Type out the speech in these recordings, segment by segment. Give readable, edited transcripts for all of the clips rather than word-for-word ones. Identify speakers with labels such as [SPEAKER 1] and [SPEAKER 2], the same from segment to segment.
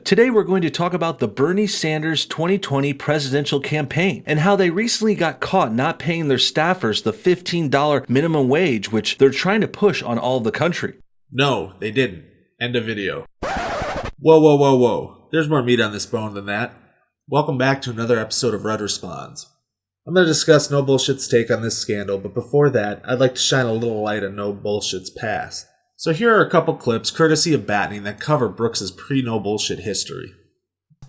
[SPEAKER 1] Today we're going to talk about the Bernie Sanders 2020 presidential campaign and how they recently got caught not paying their staffers the $15 minimum wage, which they're trying to push on all of the country.
[SPEAKER 2] No, they didn't. End of video. Whoa. There's more meat on this bone than that. Welcome back to another episode of Red Responds. I'm going to discuss No Bullshit's take on this scandal, but before that, I'd like to shine a little light on No Bullshit's past. So here are a couple clips, courtesy of Battening, that cover Brooks' pre-No Bullshit history.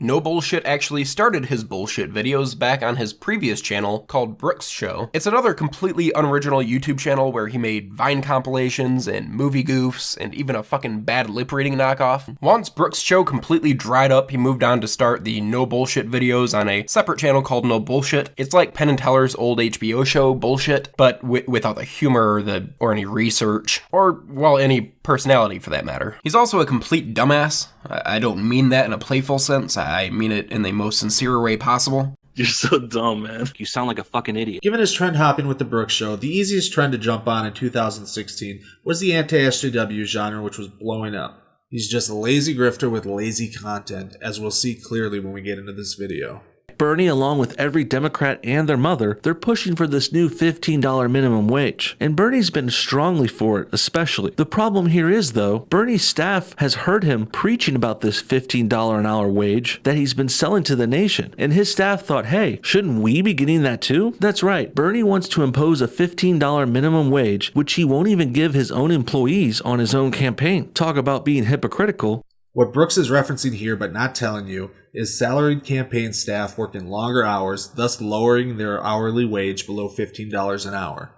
[SPEAKER 3] No Bullshit actually started his bullshit videos back on his previous channel called Brooks Show. It's another completely unoriginal YouTube channel where he made Vine compilations and movie goofs and even a fucking bad lip reading knockoff. Once Brooks Show completely dried up, he moved on to start the No Bullshit videos on a separate channel called No Bullshit. It's like Penn and Teller's old HBO show Bullshit, but without the humor or any research, or, well, any personality for that matter. He's also a complete dumbass. I don't mean that in a playful sense. I mean it in the most sincere way possible.
[SPEAKER 4] You're so dumb, man. You sound like a fucking idiot.
[SPEAKER 2] Given his trend hopping with the Brooks Show, the easiest trend to jump on in 2016 was the anti-SJW genre, which was blowing up. He's just a lazy grifter with lazy content, as we'll see clearly when we get into this video.
[SPEAKER 1] Bernie, along with every Democrat and their mother, they're pushing for this new $15 minimum wage. And Bernie's been strongly for it, especially. The problem here is, though, Bernie's staff has heard him preaching about this $15 an hour wage that he's been selling to the nation. And his staff thought, hey, shouldn't we be getting that too? That's right. Bernie wants to impose a $15 minimum wage, which he won't even give his own employees on his own campaign. Talk about being hypocritical.
[SPEAKER 2] What Brooks is referencing here but not telling you is salaried campaign staff working longer hours, thus lowering their hourly wage below $15 an hour.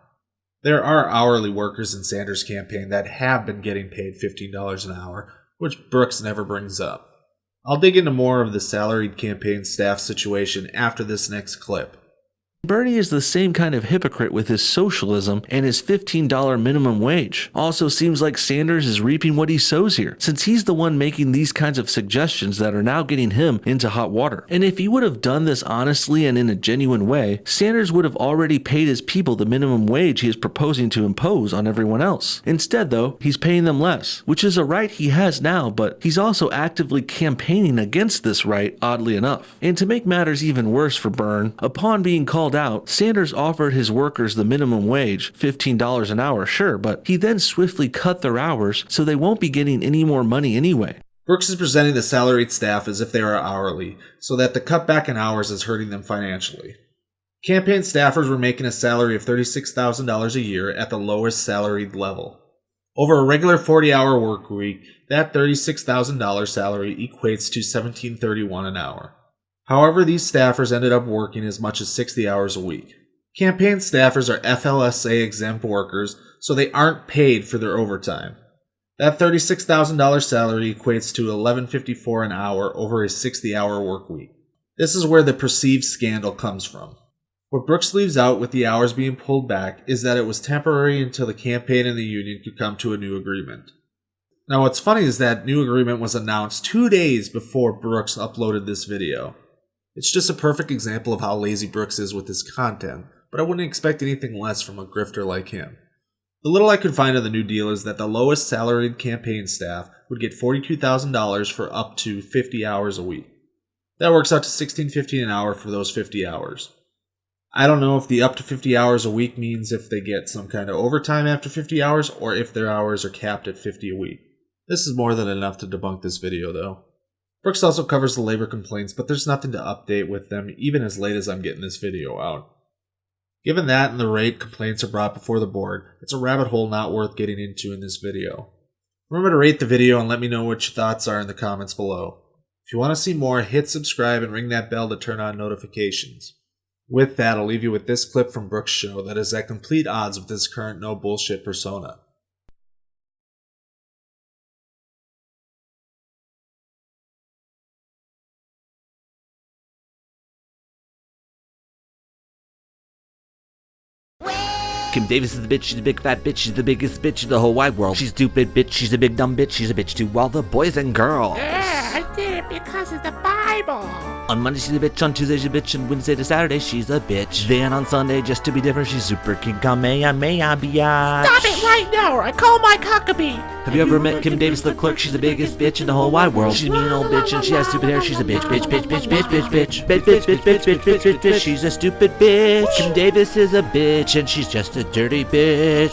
[SPEAKER 2] There are hourly workers in Sanders' campaign that have been getting paid $15 an hour, which Brooks never brings up. I'll dig into more of the salaried campaign staff situation after this next clip.
[SPEAKER 1] Bernie is the same kind of hypocrite with his socialism and his $15 minimum wage. Also seems like Sanders is reaping what he sows here, since he's the one making these kinds of suggestions that are now getting him into hot water. And if he would have done this honestly and in a genuine way, Sanders would have already paid his people the minimum wage he is proposing to impose on everyone else. Instead, though, he's paying them less, which is a right he has now, but he's also actively campaigning against this right, oddly enough. And to make matters even worse for Byrne, upon being called out, Sanders offered his workers the minimum wage, $15 an hour, sure, but he then swiftly cut their hours so they won't be getting any more money anyway.
[SPEAKER 2] Brooks is presenting the salaried staff as if they are hourly, so that the cutback in hours is hurting them financially. Campaign staffers were making a salary of $36,000 a year at the lowest salaried level. Over a regular 40-hour work week, that $36,000 salary equates to $17.31 an hour. However, these staffers ended up working as much as 60 hours a week. Campaign staffers are FLSA exempt workers, so they aren't paid for their overtime. That $36,000 salary equates to $11.54 an hour over a 60-hour work week. This is where the perceived scandal comes from. What Brooks leaves out with the hours being pulled back is that it was temporary until the campaign and the union could come to a new agreement. Now what's funny is that new agreement was announced 2 days before Brooks uploaded this video. It's just a perfect example of how lazy Brooks is with his content, but I wouldn't expect anything less from a grifter like him. The little I could find of the new deal is that the lowest salaried campaign staff would get $42,000 for up to 50 hours a week. That works out to $16.50 an hour for those 50 hours. I don't know if the up to 50 hours a week means if they get some kind of overtime after 50 hours or if their hours are capped at 50 a week. This is more than enough to debunk this video though. Brooks also covers the labor complaints, but there's nothing to update with them even as late as I'm getting this video out. Given that and the rate complaints are brought before the board, it's a rabbit hole not worth getting into in this video. Remember to rate the video and let me know what your thoughts are in the comments below. If you want to see more, hit subscribe and ring that bell to turn on notifications. With that, I'll leave you with this clip from Brooks' show that is at complete odds with his current no bullshit persona.
[SPEAKER 5] Kim Davis is the bitch, she's a big fat bitch, she's the biggest bitch in the whole wide world. She's stupid bitch, she's a big dumb bitch, she's a bitch to all the boys and girls.
[SPEAKER 6] Yeah, I did it, because of the Bible.
[SPEAKER 5] On Monday she's a bitch, on Tuesday she's a bitch, and Wednesday to Saturday she's a bitch. Then on Sunday, just to be different, she's Super King Kamehameha biatch.
[SPEAKER 6] Stop it right now or I call my cockabee.
[SPEAKER 5] Have you ever met Kim Davis the clerk? She's the biggest bitch in the whole wide world. She's a mean old bitch and she has stupid hair. She's a bitch, bitch, bitch, bitch, bitch, bitch, bitch, bitch, bitch, bitch, bitch, bitch, bitch, bitch, bitch. She's a stupid bitch. Kim Davis is a bitch and she's just a dirty bitch.